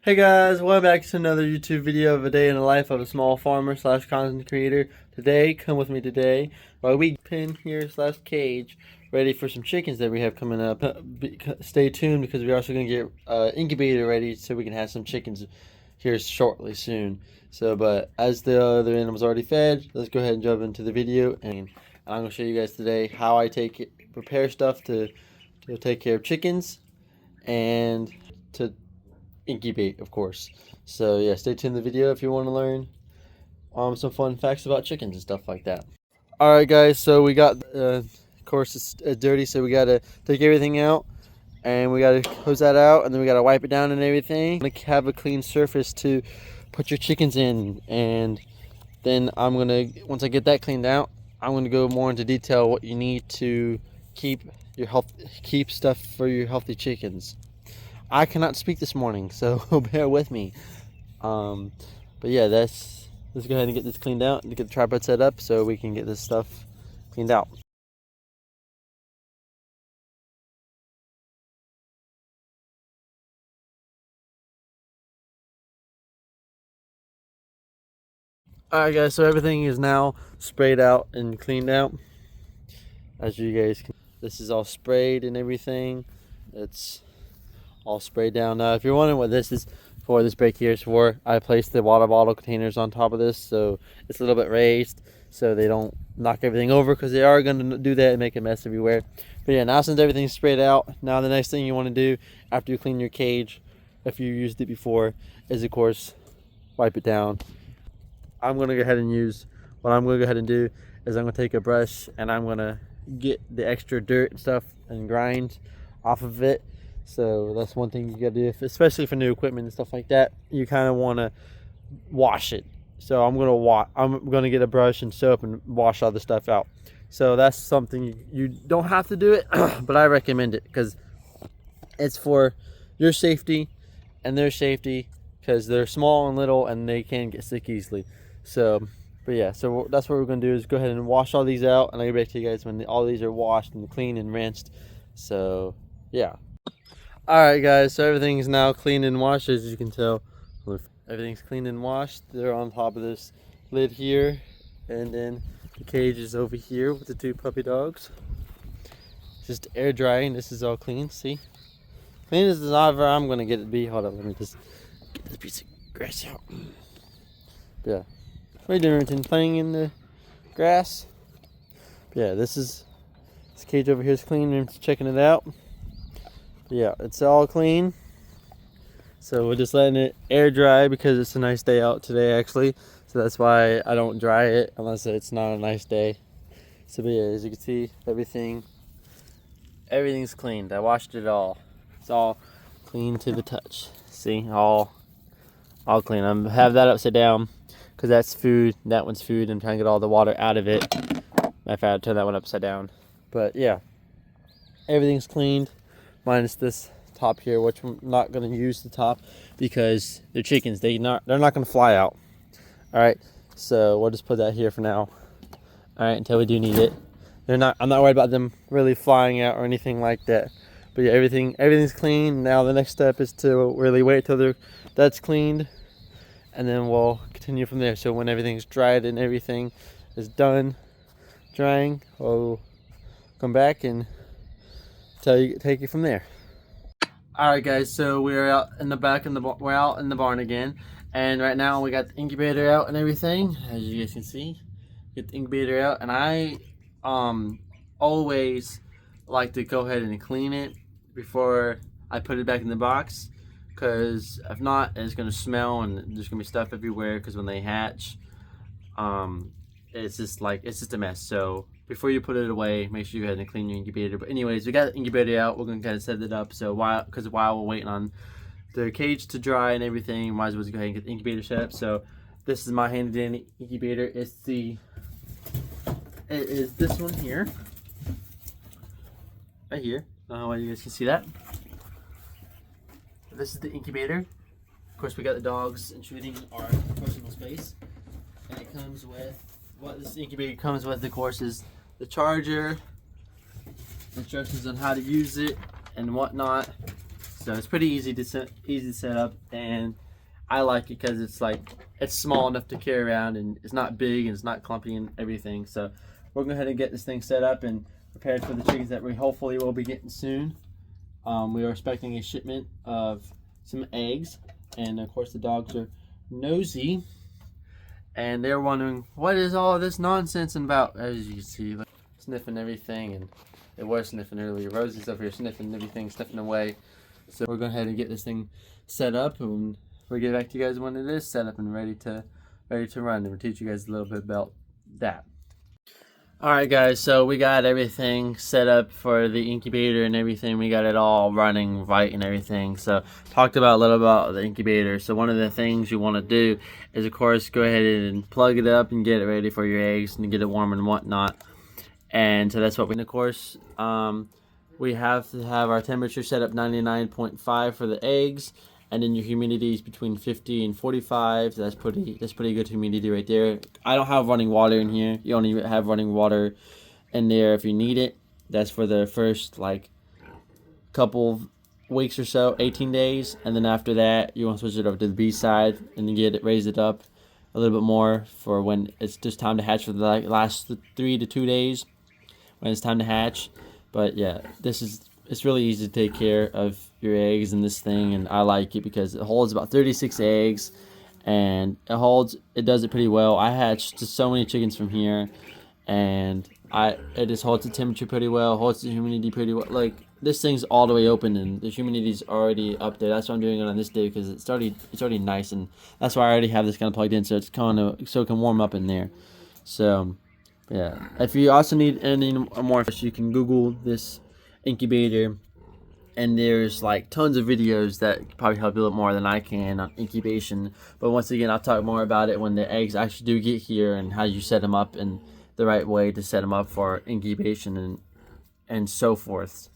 Hey guys, welcome back to another YouTube video of a day in the life of a small farmer slash content creator. Today, come with me today, while we pin here slash cage, ready for some chickens that we have coming up. Stay tuned because we're also going to get incubator ready so we can have some chickens here shortly soon. But as the other animals already fed, let's go ahead and jump into the video, and I'm going to show you guys today how I prepare stuff to take care of chickens and to incubate, of course. So yeah, stay tuned in the video if you want to learn some fun facts about chickens and stuff like that. All right, guys. So we got, of course, it's dirty, so we gotta take everything out, and we gotta hose that out, and then we gotta wipe it down and everything. Have a clean surface to put your chickens in, and then once I get that cleaned out, I'm gonna go more into detail what you need to keep stuff for your healthy chickens. I cannot speak this morning, so bear with me. But yeah, let's go ahead and get this cleaned out and get the tripod set up so we can get this stuff cleaned out. Alright guys, so everything is now sprayed out and cleaned out. As you guys can, this is all sprayed and everything. It's all sprayed down. Now if you're wondering what this is for, this break here is for, I placed the water bottle containers on top of this so it's a little bit raised so they don't knock everything over, because they are going to do that and make a mess everywhere. But yeah, now since everything's sprayed out, now the next thing you want to do after you clean your cage, if you used it before, is of course wipe it down. I'm going to go ahead and do is I'm going to take a brush and I'm going to get the extra dirt and stuff and grind off of it. So that's one thing you gotta do, especially for new equipment and stuff like that. You kind of want to wash it. So I'm gonna get a brush and soap and wash all the stuff out. So that's something you don't have to do it, but I recommend it because it's for your safety and their safety, because they're small and little and they can get sick easily. So, but yeah, so that's what we're gonna do is go ahead and wash all these out, and I'll get back to you guys when all these are washed and clean and rinsed. So yeah. Alright guys, so everything's now cleaned and washed, as you can tell. Everything's cleaned and washed. They're on top of this lid here, and then the cage is over here with the two puppy dogs. Just air drying. This is all clean, see? Clean as ever I'm gonna get it to be. Hold on, let me just get this piece of grass out. Yeah. What are you doing, Renton? Playing in the grass? Yeah, this cage over here is clean. I'm just checking it out. Yeah, it's all clean. So we're just letting it air dry because it's a nice day out today actually. So that's why I don't dry it unless it's not a nice day. So but yeah, as you can see, everything's cleaned. I washed it all. It's all clean to the touch. See, all clean. I'm have that upside down because that's food. That one's food. I'm trying to get all the water out of it. I had to turn that one upside down. But yeah, everything's cleaned. Minus this top here, which I'm not going to use the top because they're chickens. They're not going to fly out. All right, so we'll just put that here for now. All right, until we do need it. I'm not worried about them really flying out or anything like that. But yeah, everything's clean. Now the next step is to really wait till that's cleaned, and then we'll continue from there. So when everything's dried and everything is done drying, we'll come back and take it from there. All right, guys. So we're out in the back we're out in the barn again, and right now we got the incubator out and everything. As you guys can see, get the incubator out, and I always like to go ahead and clean it before I put it back in the box, because if not, it's gonna smell and there's gonna be stuff everywhere. Because when they hatch, it's just a mess. So before you put it away, make sure you go ahead and clean your incubator. But anyways, we got the incubator out. We're gonna kind of set it up. So while we're waiting on the cage to dry and everything, might as well go ahead and get the incubator set up. So this is my handed in incubator. It is this one here, right here. I don't know why you guys can see that. This is the incubator. Of course, we got the dogs intruding our personal space, and it comes with what this incubator comes with. Of course, is the charger, instructions on how to use it and whatnot. So it's pretty easy to set up, and I like it because it's small enough to carry around, and it's not big and it's not clumpy and everything. So we're going to go ahead and get this thing set up and prepared for the chickens that we hopefully will be getting soon. We are expecting a shipment of some eggs, and of course the dogs are nosy, and they're wondering what is all this nonsense about. As you can see, like, sniffing everything, and it was sniffing earlier. Rosie's up here sniffing everything, sniffing away. So we're going ahead and get this thing set up, and we'll get back to you guys when it is set up and ready to run, and we'll teach you guys a little bit about that. Alright guys, so we got everything set up for the incubator and everything. We got it all running right and everything. So talked about a little about the incubator. So one of the things you want to do is, of course, go ahead and plug it up and get it ready for your eggs and get it warm and whatnot. And so that's what we, and of course, we have to have our temperature set up 99.5 for the eggs. And then your humidity is between 50 and 45. So that's pretty good humidity right there. I don't have running water in here. You only have running water in there if you need it. That's for the first like couple weeks or so, 18 days, and then after that you want to switch it over to the B side and then raise it up a little bit more for when it's just time to hatch for the last 3 to 2 days when it's time to hatch. But yeah, it's really easy to take care of your eggs in this thing, and I like it because it holds about 36 eggs, and it does it pretty well. I hatched just so many chickens from here, and it just holds the temperature pretty well, holds the humidity pretty well. Like, this thing's all the way open and the humidity's already up there. That's why I'm doing it on this day, because it's already nice, and that's why I already have this kind of plugged in, so it can warm up in there. So yeah, if you also need any more, you can Google this incubator, and there's like tons of videos that probably help you a little more than I can on incubation. But once again, I'll talk more about it when the eggs actually do get here, and how you set them up and the right way to set them up for incubation and so forth.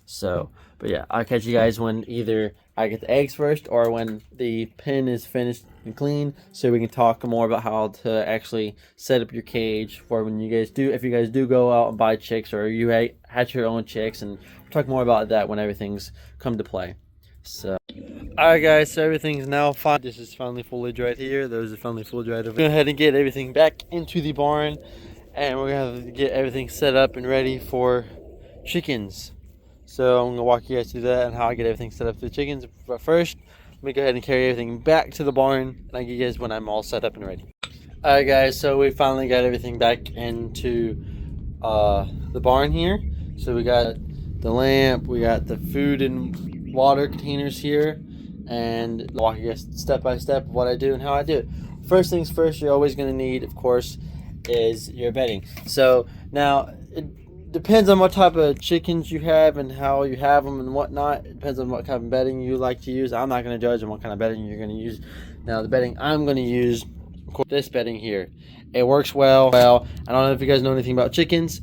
So, but yeah, I'll catch you guys when either I get the eggs first or when the pen is finished and clean, so we can talk more about how to actually set up your cage for when you guys do, if you guys do go out and buy chicks, or you hatch your own chicks, and we'll talk more about that when everything's come to play. So, alright guys, so everything's now fine. This is finally fully dried here. Those are finally fully dried over. Go ahead and get everything back into the barn, and we're gonna have to get everything set up and ready for chickens. So I'm going to walk you guys through that and how I get everything set up for the chickens. But first, let me go ahead and carry everything back to the barn, and I'll get you guys when I'm all set up and ready. Alright guys, so we finally got everything back into the barn here. So we got the lamp, we got the food and water containers here, and I'll walk you guys step by step of what I do and how I do it. First things first, you're always going to need, of course, is your bedding. So now, it depends on what type of chickens you have and how you have them and whatnot. It depends on what kind of bedding you like to use. I'm not going to judge on what kind of bedding you're going to use. Now, the bedding I'm going to use, of course, this bedding here. It works well. I don't know if you guys know anything about chickens,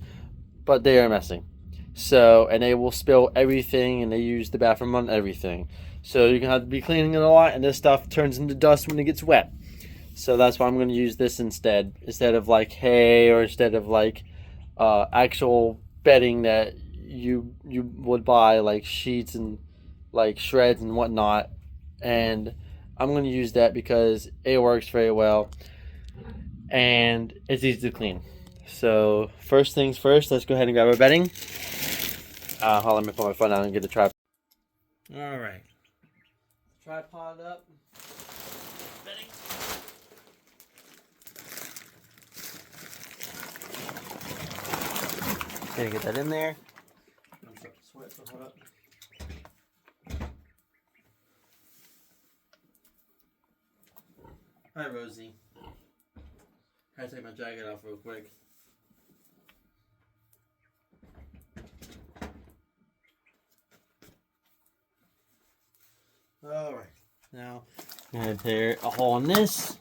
but they are messy. So, and they will spill everything, and they use the bathroom on everything. So you can have to be cleaning it a lot, and this stuff turns into dust when it gets wet. So that's why I'm going to use this instead of like hay, or instead of like actual bedding that you would buy, like sheets and like shreds and whatnot. And I'm going to use that because it works very well and it's easy to clean. So first things first, let's go ahead and grab our bedding. Hold on, let me put my phone down and get the tripod. All right, tripod up. Bedding. Gotta get that in there. I'm starting to sweat, so hold up. Hi, Rosie. I gotta take my jacket off real quick. Alright, now I'm gonna tear a hole in this.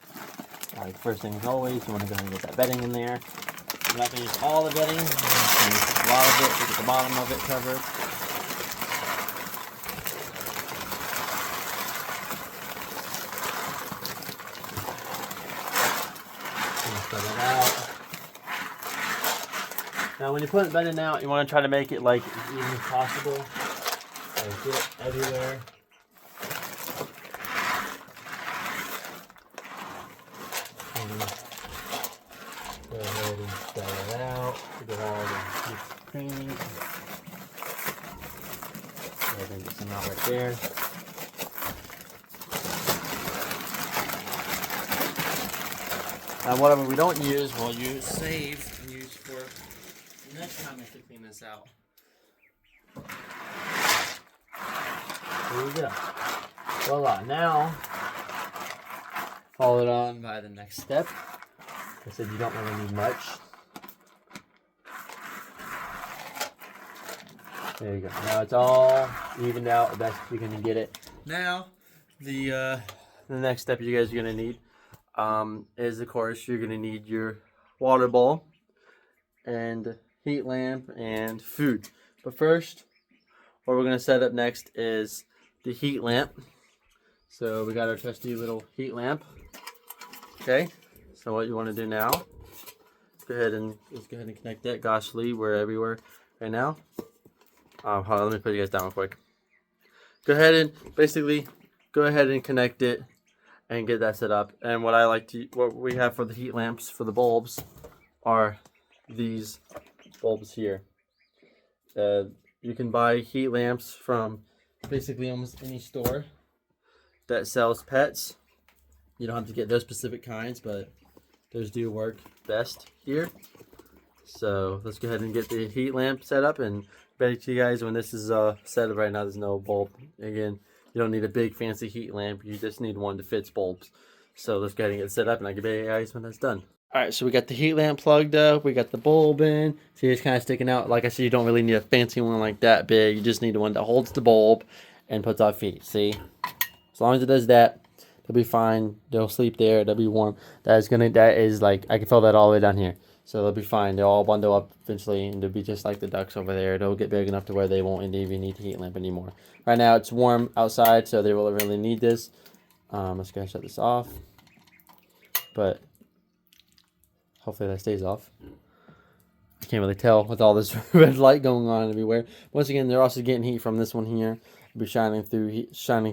Like, first thing as always, you want to go ahead and get that bedding in there. I'm not going to use all the bedding. I'm just going to use a lot of it to get the bottom of it covered. Spread it out. Now when you put bedding out, you want to try to make it like as even as possible. So get it everywhere. out right there. And whatever we don't use, we'll save and use for the next time we have to clean this out. There we go. Voila. Now, followed on by the next step. I said you don't really need much. There you go. Now it's all evened out the best you can get it. Now, the next step you guys are gonna need is, of course, you're gonna need your water bowl and heat lamp and food. But first, what we're gonna set up next is the heat lamp. So we got our trusty little heat lamp. Okay. So what you want to do now? Go ahead and connect that. Gosh, Lee, we're everywhere right now. Hold on, let me put you guys down real quick. Go ahead and connect it and get that set up. And what we have for the heat lamps for the bulbs are these bulbs here. You can buy heat lamps from basically almost any store that sells pets. You don't have to get those specific kinds, but those do work best here. So let's go ahead and get the heat lamp set up, and bet to you guys when this is set up right now, there's no bulb. Again, you don't need a big fancy heat lamp. You just need one that fits bulbs. So let's go ahead and get it set up, and I'll give you guys when that's done. Alright, so we got the heat lamp plugged up. We got the bulb in. See, it's kind of sticking out. Like I said, you don't really need a fancy one like that big. You just need one that holds the bulb and puts off heat. See? As long as it does that, they'll be fine. They'll sleep there. They'll be warm. That is like, I can feel that all the way down here. So they'll be fine. They'll all bundle up eventually, and they'll be just like the ducks over there. They'll get big enough to where they won't even need the heat lamp anymore. Right now, it's warm outside, so they will really need this. Let's go ahead and shut this off. But hopefully that stays off. I can't really tell with all this red light going on everywhere. Once again, they're also getting heat from this one here. It'll be shining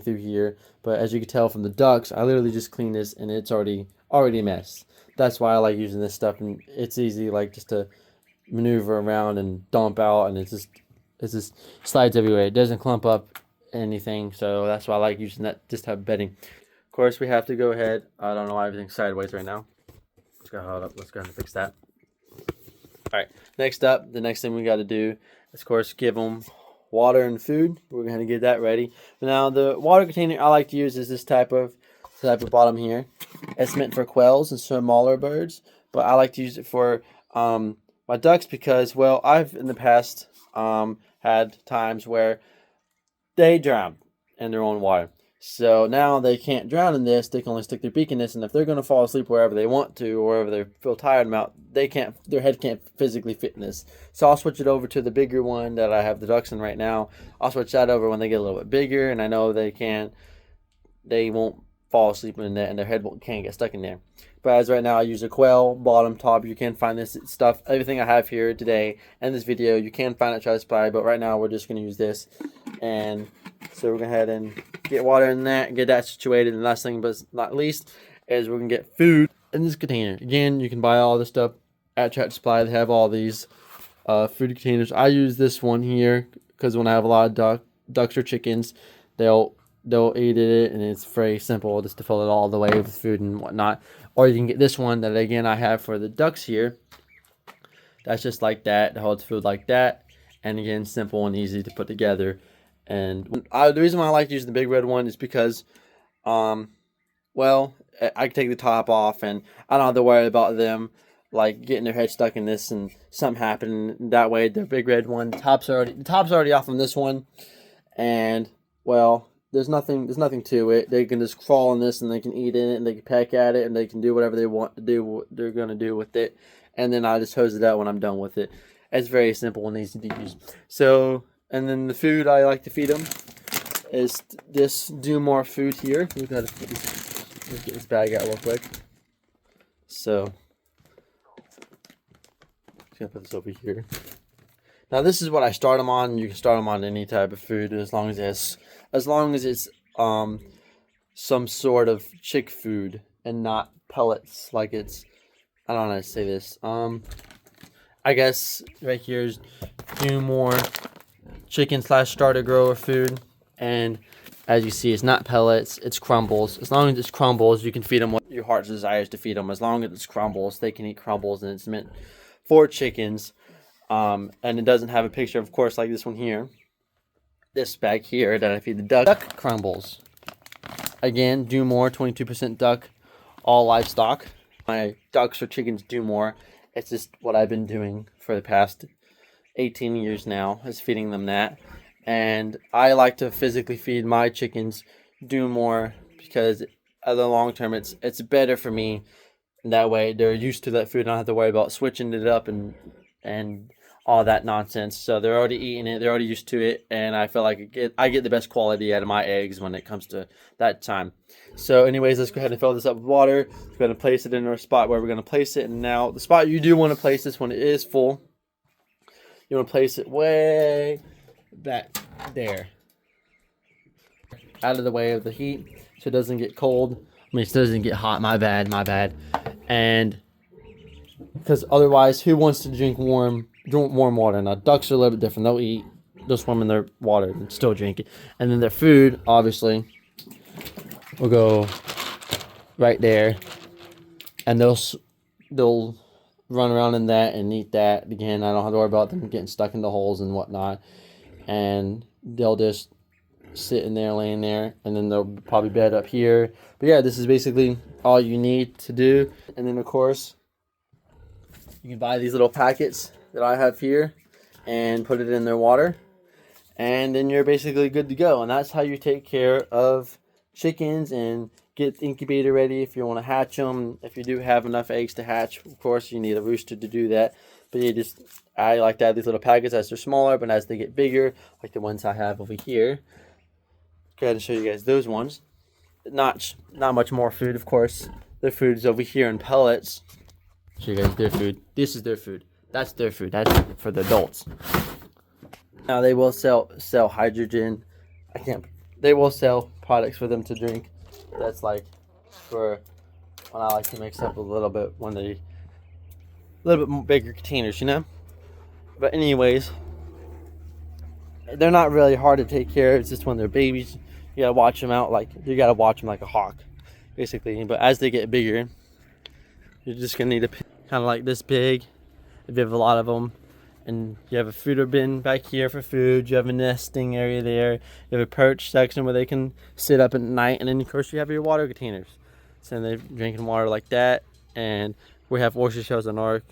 through here. But as you can tell from the ducts, I literally just cleaned this, and it's already a mess. That's why I like using this stuff, and it's easy, like, just to maneuver around and dump out, and it just slides everywhere. It doesn't clump up anything, so that's why I like using this type of bedding. Of course, we have to go ahead. I don't know why everything's sideways right now. Let's go ahead and fix that. All right, next up, the next thing we got to do is, of course, give them water and food. We're going to get that ready. Now, the water container I like to use is this type of bottom here. It's meant for quails and smaller birds, but I like to use it for my ducks because, well, I've in the past had times where they drown in their own water. So now they can't drown in this. They can only stick their beak in this, and if they're going to fall asleep wherever they want to, or wherever they feel tired about, their head can't physically fit in this. So I'll switch it over to the bigger one that I have the ducks in right now. I'll switch that over when they get a little bit bigger, and I know they won't fall asleep in that, and their head can't get stuck in there. But as right now, I use a quail bottom top. You can find this stuff, everything I have here today and this video, you can find at Trust Supply, but right now we're just going to use this. And so we're going to go ahead and get water in that and get that situated. And last thing but not least is we're going to get food in this container. Again, you can buy all this stuff at Tractor Supply. They have all these food containers. I use this one here because when I have a lot of ducks or chickens, they'll eat it, and it's very simple just to fill it all the way with food and whatnot. Or you can get this one that, again, I have for the ducks here. That's just like that. It holds food like that. And again, simple and easy to put together. And the reason why I like using the big red one is because, well, I can take the top off, and I don't have to worry about them like getting their head stuck in this and something happening. That way, the big red one, the top's already off on this one, and well, there's nothing to it. They can just crawl in this, and they can eat in it, and they can peck at it, and they can do whatever they want to do. What they're gonna do with it, and then I just hose it out when I'm done with it. It's very simple and easy to use. So, and then the food I like to feed them is this Do More food here. We've got to let's get this bag out real quick. So, just gonna put this over here. Now this is what I start them on. You can start them on any type of food as long as it's some sort of chick food and not pellets. Like it's, I don't know how to say this. I guess right here is Do More chicken / starter grower food, And as you see, it's not pellets, it's crumbles. As long as it's crumbles, you can feed them what your heart desires to feed them. As long as it's crumbles, they can eat crumbles, and it's meant for chickens. And it doesn't have a picture, of course, like this one here. This bag here that I feed the duck crumbles. Again, do more, 22% duck, all livestock. My ducks or chickens do more. It's just what I've been doing for the past 18 years now, is feeding them that. And I like to physically feed my chickens do more, because in the long term it's better for me. That way they're used to that food. I don't have to worry about switching it up and all that nonsense. So they're already eating it, they're already used to it, and I feel like I get the best quality out of my eggs when it comes to that time. So anyways, let's go ahead and fill this up with water. We're going to place it in our spot where we're going to place it. And now the spot you do want to place this when it is full, you want to place it way back there, out of the way of the heat, so it doesn't get cold. I mean, it doesn't get hot. My bad. And because otherwise, who wants to drink warm water? Now, ducks are a little bit different. They'll swim in their water and still drink it. And then their food, obviously, will go right there, and they'll run around in that and eat that. Again, I don't have to worry about them getting stuck in the holes and whatnot. And they'll just sit in there, laying there, and then they'll probably bed up here. But yeah, this is basically all you need to do. And then of course, you can buy these little packets that I have here and put it in their water, and then you're basically good to go. And that's how you take care of chickens and get the incubator ready if you want to hatch them. If you do have enough eggs to hatch, of course you need a rooster to do that. But I like to have these little packets as they're smaller, but as they get bigger, like the ones I have over here, go ahead and show you guys those ones. Not much more food, of course. Their food is over here in pellets. Show you guys their food. This is their food. That's their food. That's for the adults. Now they will sell hydrogen. They will sell products for them to drink. That's like for when I like to mix up a little bit when they a little bit bigger containers, you know. But anyways, they're not really hard to take care of. It's just when they're babies, you gotta watch them out. Like you gotta watch them like a hawk, basically. But as they get bigger, you're just gonna need a kind of like this big. If you have a lot of them, and you have a feeder bin back here for food, you have a nesting area there, you have a perch section where they can sit up at night, and then of course you have your water containers. So they're drinking water like that, and we have oyster shells on our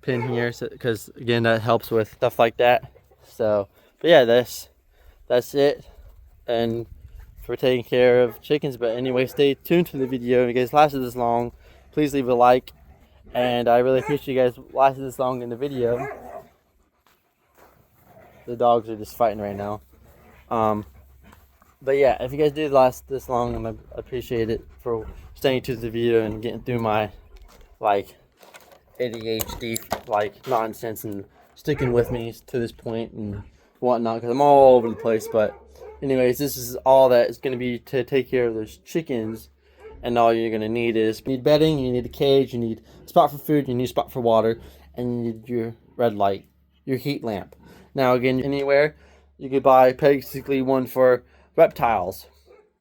pin here, because again that helps with stuff like that. So, but yeah, that's it, and for taking care of chickens. But anyway, stay tuned to the video. If you guys lasted this long, please leave a like, and I really appreciate you guys lasted this long in the video. The dogs are just fighting right now. But yeah, if you guys did last this long, I appreciate it for staying to the video and getting through my like ADHD like nonsense and sticking with me to this point and whatnot, because I'm all over the place. But anyways, this is all that is going to be to take care of those chickens. And all you're going to need is bedding, you need a cage, you need a spot for food, you need a spot for water, and you need your red light, your heat lamp. Now again, anywhere you could buy basically one for reptiles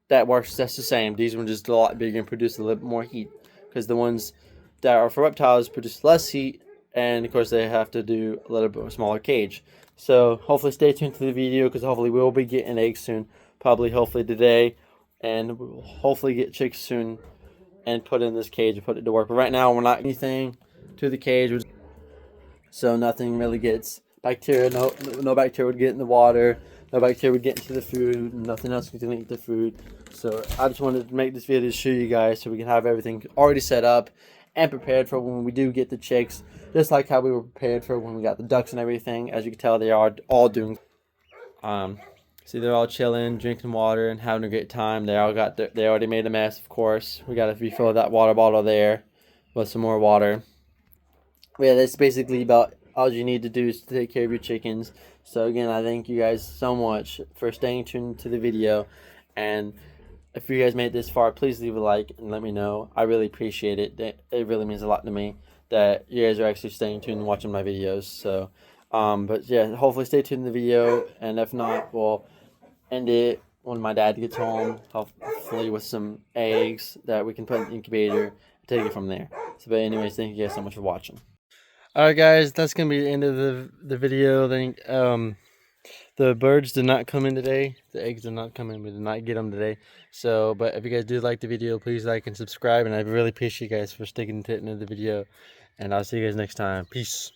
that works just the same. These ones just a lot bigger and produce a little bit more heat, because the ones that are for reptiles produce less heat, and of course they have to do a little bit smaller cage. So hopefully stay tuned to the video, because hopefully we'll be getting eggs soon, hopefully today, and we'll hopefully get chicks soon and put in this cage and put it to work. But right now we're not anything to the cage, so nothing really gets bacteria. No bacteria would get in the water, no bacteria would get into the food, nothing else can eat the food. So I just wanted to make this video to show you guys, so we can have everything already set up and prepared for when we do get the chicks, just like how we were prepared for when we got the ducks and everything. As you can tell, they are all doing see, they're all chilling, drinking water and having a great time. They already made a mess, of course. We got to refill that water bottle there with some more water. But yeah, that's basically about all you need to do is to take care of your chickens. So again, I thank you guys so much for staying tuned to the video. And if you guys made it this far, please leave a like and let me know. I really appreciate it. It really means a lot to me that you guys are actually staying tuned and watching my videos. So but yeah, hopefully stay tuned in the video, and if not, well, end it when my dad gets home, hopefully with some eggs that we can put in the incubator and take it from there. So, but anyways, thank you guys so much for watching. All right, guys, that's gonna be the end of the video. Then the birds did not come in today. The eggs did not come in. We did not get them today. So, but if you guys do like the video, please like and subscribe. And I really appreciate you guys for sticking to the end of the video. And I'll see you guys next time. Peace.